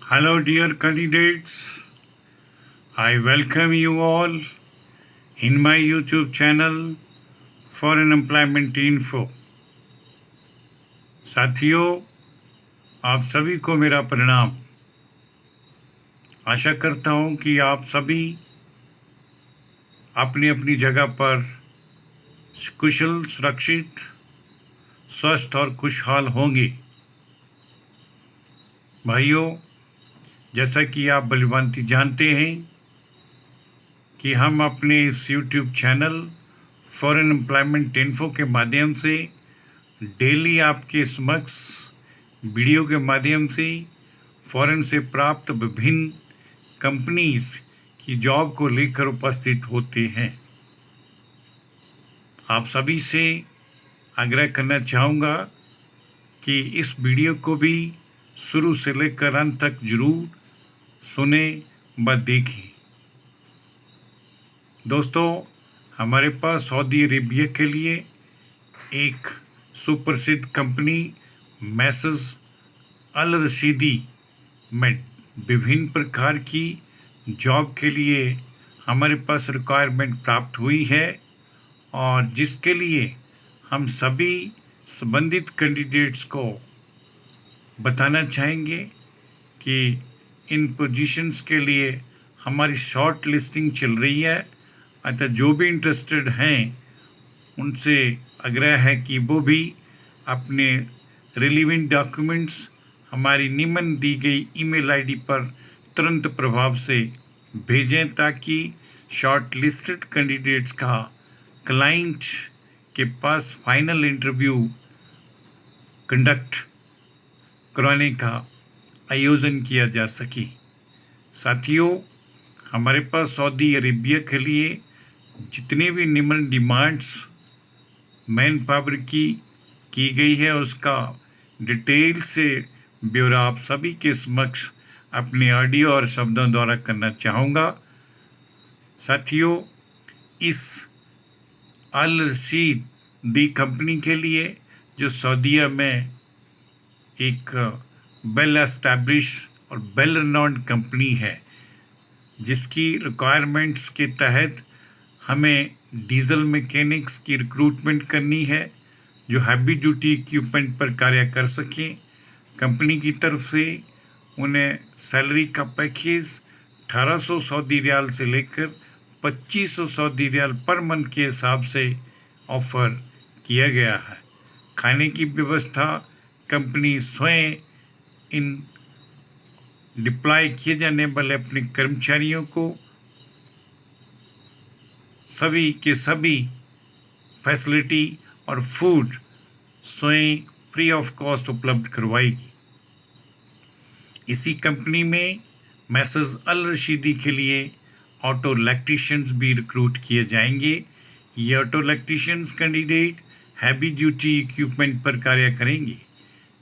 Hello, dear candidates. I welcome you all in my YouTube channel Foreign Employment Info. साथियों, आप सभी को मेरा प्रणाम। आशा करता हूँ कि आप सभी अपनी अपनी जगह पर कुशल, सुरक्षित, स्वस्थ और खुशहाल होंगे। भाइयों, जैसा कि आप भलीभांति जानते हैं कि हम अपने इस YouTube channel foreign employment info के माध्यम से डेली आपके समक्ष वीडियो के माध्यम से फॉरेन से प्राप्त विभिन्न कंपनीज की जॉब को लेकर उपस्थित होते हैं। आप सभी से आग्रह करना चाहूँगा कि इस वीडियो को भी शुरू से लेकर अंत तक जरूर सुने व देखें। दोस्तों, हमारे पास सऊदी अरेबिया के लिए एक सुप्रसिद्ध कंपनी मैसेज अल रशीदी में विभिन्न प्रकार की जॉब के लिए हमारे पास रिक्वायरमेंट प्राप्त हुई है और जिसके लिए हम सभी संबंधित कैंडिडेट्स को बताना चाहेंगे कि इन पोजीशंस के लिए हमारी शॉर्ट लिस्टिंग चल रही है। अतः जो भी इंटरेस्टेड हैं उनसे आग्रह है कि वो भी अपने रिलीवेंट डॉक्यूमेंट्स हमारी निम्न दी गई ईमेल आईडी पर तुरंत प्रभाव से भेजें ताकि शॉर्ट लिस्टेड कैंडिडेट्स का क्लाइंट के पास फाइनल इंटरव्यू कंडक्ट करवाने का आयोजन किया जा सके। साथियों, हमारे पास सऊदी अरेबिया के लिए जितने भी निम्न डिमांड्स मैन पावर की गई है उसका डिटेल से ब्यौरा आप सभी के समक्ष अपने ऑडियो और शब्दों द्वारा करना चाहूँगा। साथियों, इस अल रशीद दी कंपनी के लिए जो सऊदीया में एक वेल एस्टैब्लिश और वेल रिनाउंड कंपनी है, जिसकी रिक्वायरमेंट्स के तहत हमें डीजल मैकेनिक्स की रिक्रूटमेंट करनी है जो हैवी ड्यूटी इक्विपमेंट पर कार्य कर सकें। कंपनी की तरफ से उन्हें सैलरी का पैकेज 1800 सऊदी रियाल से लेकर 2500 सऊदी रियाल पर मंथ के हिसाब से ऑफ़र किया गया है। खाने की व्यवस्था कंपनी स्वयं इन डिप्लॉय किए जाने वाले अपने कर्मचारियों को सभी के सभी फैसिलिटी और फूड स्वयं फ्री ऑफ कॉस्ट उपलब्ध करवाएगी। इसी कंपनी में मैसेज अल रशीदी के लिए ऑटो इलेक्ट्रीशियंस भी रिक्रूट किए जाएंगे। ये auto electricians candidate heavy duty equipment पर कार्य करेंगे।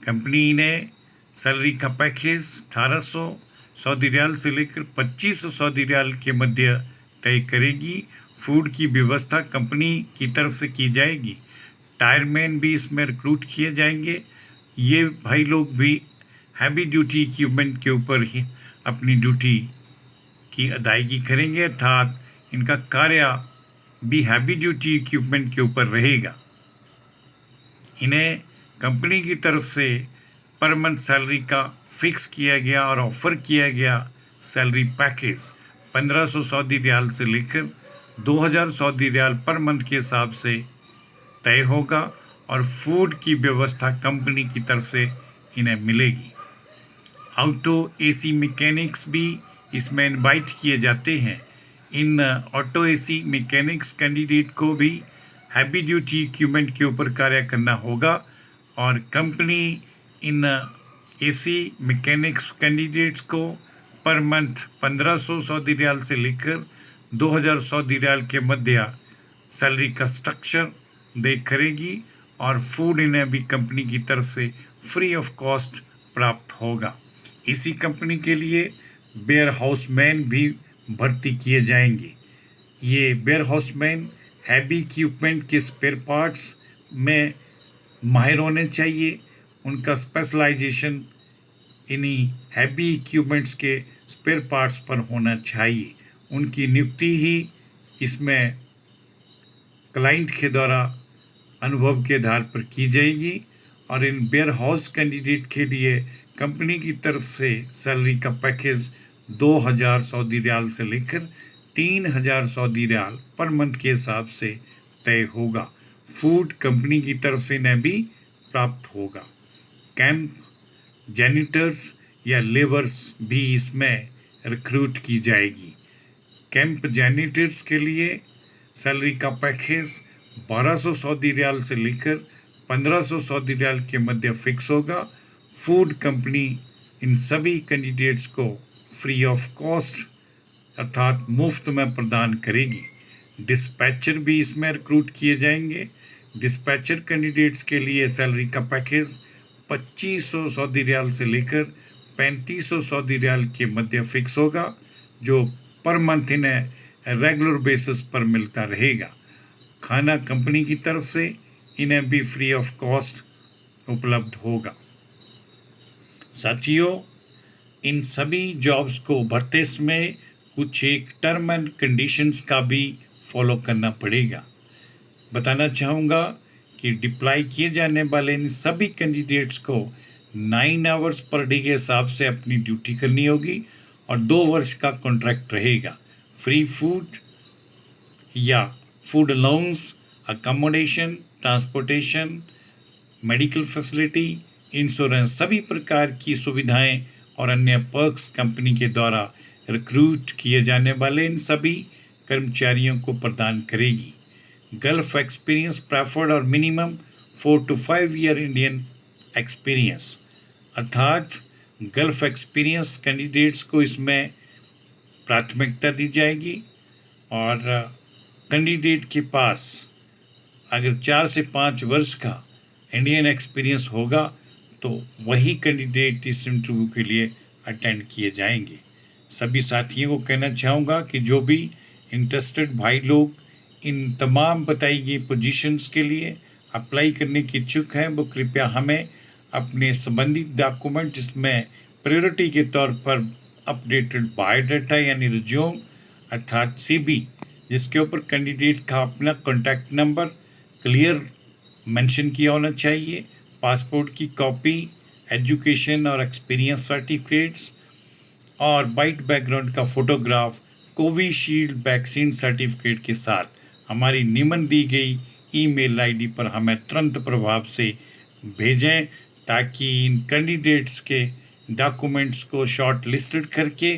कंपनी ने सैलरी का पैकेज 1800 सऊदी रियाल से लेकर 2500 सऊदी रियाल के मध्य तय करेगी। फूड की व्यवस्था कंपनी की तरफ से की जाएगी। टायरमैन भी इसमें रिक्रूट किए जाएंगे। ये भाई लोग भी हैवी ड्यूटी इक्विपमेंट के ऊपर ही अपनी ड्यूटी की अदायगी करेंगे, अर्थात इनका कार्य भी हैवी ड्यूटी इक्विपमेंट के ऊपर रहेगा। इन्हें कंपनी की तरफ से पर मंथ सैलरी का फिक्स किया गया और ऑफ़र किया गया सैलरी पैकेज 1500 सऊदी रियाल से लेकर 2000 सऊदी रियाल पर मंथ के हिसाब से तय होगा और फूड की व्यवस्था कंपनी की तरफ से इन्हें मिलेगी। ऑटो एसी मैकेनिक्स भी इसमें इनवाइट किए जाते हैं। इन ऑटो एसी मैकेनिक्स कैंडिडेट को भी हैवी ड्यूटी इक्विपमेंट के ऊपर कार्य करना होगा और company in AC mechanics candidates को पर मंथ 1500 सऊदी रियाल से लेकर 2000 सऊदी रियाल के मध्य सैलरी का स्ट्रक्चर दे करेगी और फूड इन्हें भी कंपनी की तरफ से फ्री ऑफ कॉस्ट प्राप्त होगा। इसी कंपनी के लिए वेयर हाउसमैन भी भर्ती किए जाएंगे। ये वेयर हाउसमैन हैवी इक्विपमेंट के स्पेयर पार्ट्स में माहिर होने चाहिए। उनका स्पेशलाइजेशन इन्हीं हैवी इक्विपमेंट्स के स्पेयर पार्ट्स पर होना चाहिए। उनकी नियुक्ति ही इसमें क्लाइंट के द्वारा अनुभव के आधार पर की जाएगी और इन वेयर हाउस कैंडिडेट के लिए कंपनी की तरफ से सैलरी का पैकेज 2000 सऊदी रियाल से लेकर 3000 सऊदी रियाल पर मंथ के हिसाब से तय होगा। फूड कंपनी की तरफ से इन्हें भी प्राप्त होगा। कैंप जैनिटर्स या लेबर्स भी इसमें रिक्रूट की जाएगी। कैंप जैनिटर्स के लिए सैलरी का पैकेज 1200 सऊदी रियाल से लेकर 1500 सऊदी रियाल के मध्य फिक्स होगा। फूड कंपनी इन सभी कैंडिडेट्स को फ्री ऑफ कॉस्ट अर्थात मुफ्त में प्रदान करेगी। डिस्पैचर भी इसमें रिक्रूट किए जाएंगे। डिस्पैचर कैंडिडेट्स के लिए सैलरी का पैकेज 2500 सऊदी रियाल से लेकर 3500 सऊदी रियाल के मध्य फिक्स होगा, जो पर मंथ इन्हें रेगुलर बेसिस पर मिलता रहेगा। खाना कंपनी की तरफ से इन्हें भी फ्री ऑफ कॉस्ट उपलब्ध होगा। साथियों, इन सभी जॉब्स को भरते समय कुछ एक टर्म एंड कंडीशंस का भी फॉलो करना पड़ेगा। बताना चाहूँगा कि डिप्लाई किए जाने वाले इन सभी कैंडिडेट्स को 9 आवर्स पर डे के हिसाब से अपनी ड्यूटी करनी होगी और 2 वर्ष का कॉन्ट्रैक्ट रहेगा। फ्री फूड या food allowance, accommodation, transportation, medical facility, insurance, सभी प्रकार की सुविधाएं और अन्य पर्क्स कंपनी के द्वारा रिक्रूट किए जाने वाले इन सभी कर्मचारियों को प्रदान करेगी। गल्फ एक्सपीरियंस प्रेफर्ड और minimum 4 to 5 year Indian experience, अर्थात गल्फ एक्सपीरियंस कैंडिडेट्स को इसमें प्राथमिकता दी जाएगी और कैंडिडेट के पास अगर 4 से 5 वर्ष का इंडियन एक्सपीरियंस होगा तो वही कैंडिडेट इस इंटरव्यू के लिए अटेंड किए जाएंगे। सभी साथियों को कहना चाहूँगा कि जो भी इंटरेस्टेड भाई लोग इन तमाम बताई गई पोजीशंस के लिए अप्लाई करने की इच्छुक हैं, वो कृपया हमें अपने संबंधित डॉक्यूमेंट जिसमें प्रायोरिटी के तौर पर अपडेटेड बायोडाटा यानी रिज्यूम अर्थात CV, जिसके ऊपर कैंडिडेट का अपना कॉन्टैक्ट नंबर क्लियर मेंशन किया होना चाहिए, पासपोर्ट की कॉपी, एजुकेशन और एक्सपीरियंस सर्टिफिकेट्स और वाइट बैकग्राउंड का फोटोग्राफ कोविशील्ड वैक्सीन सर्टिफिकेट के साथ हमारी निम्न दी गई ईमेल आईडी पर हमें तुरंत प्रभाव से भेजें, ताकि इन कैंडिडेट्स के डॉक्यूमेंट्स को शॉर्ट लिस्टेड करके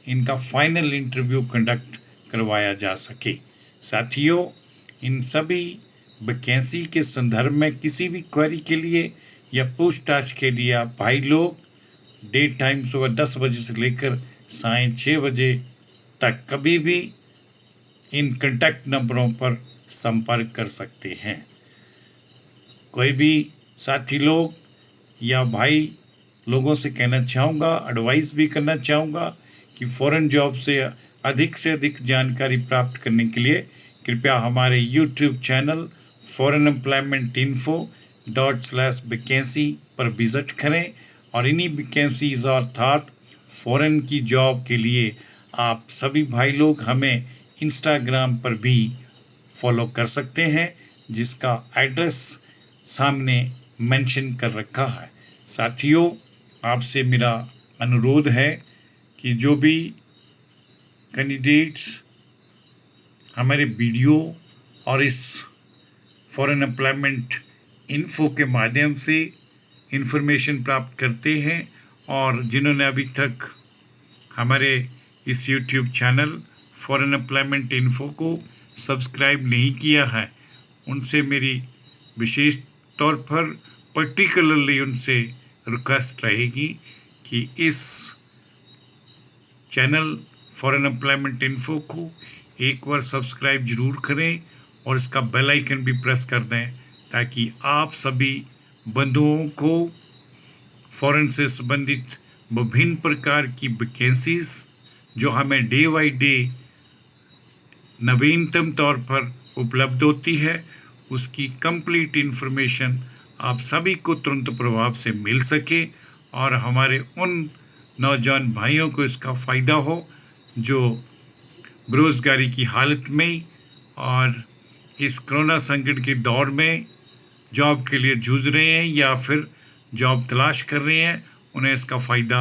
इनका फाइनल इंटरव्यू कंडक्ट करवाया जा सके। साथियों, इन सभी वैकेंसी के संदर्भ में किसी भी क्वेरी के लिए या पूछताछ के लिए आप भाई लोग डे टाइम सुबह 10 बजे से लेकर साय 6 बजे तक कभी भी इन कॉन्टैक्ट नंबरों पर संपर्क कर सकते हैं। कोई भी साथी लोग या भाई लोगों से कहना चाहूँगा, एडवाइस भी करना चाहूँगा कि फ़ॉरेन जॉब से अधिक जानकारी प्राप्त करने के लिए कृपया हमारे YouTube चैनल फॉरेन एम्प्लॉयमेंट info./वैकेंसी पर विज़िट करें और इन्हीं वैकेंसीज अर्थात फ़ॉरेन की जॉब के लिए आप सभी भाई लोग हमें इंस्टाग्राम पर भी फॉलो कर सकते हैं, जिसका एड्रेस सामने मेंशन कर रखा है। साथियों, आपसे मेरा अनुरोध है कि जो भी कैंडिडेट्स हमारे वीडियो और इस फॉरेन एम्प्लॉयमेंट इन्फो के माध्यम से इन्फॉर्मेशन प्राप्त करते हैं और जिन्होंने अभी तक हमारे इस YouTube channel foreign employment info को सब्सक्राइब नहीं किया है, उनसे मेरी विशेष तौर पर पर्टिकुलरली उनसे रिक्वेस्ट रहेगी कि इस चैनल फॉरेन एम्प्लॉयमेंट इन्फो को एक बार सब्सक्राइब ज़रूर करें और इसका बेल आइकन भी प्रेस कर दें, ताकि आप सभी बंधुओं को फ़ॉरेन से संबंधित विभिन्न प्रकार की वैकेंसीज जो हमें डे बाई डे नवीनतम तौर पर उपलब्ध होती है, उसकी कंप्लीट इन्फॉर्मेशन आप सभी को तुरंत प्रभाव से मिल सके और हमारे उन नौजवान भाइयों को इसका फ़ायदा हो जो बेरोज़गारी की हालत में और इस कोरोना संकट के दौर में जॉब के लिए जूझ रहे हैं या फिर जॉब तलाश कर रहे हैं, उन्हें इसका फ़ायदा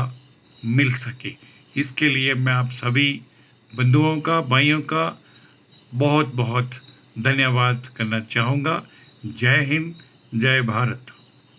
मिल सके। इसके लिए मैं आप सभी बंधुओं का, भाइयों का बहुत बहुत धन्यवाद करना चाहूँगा। जय हिंद, जय भारत।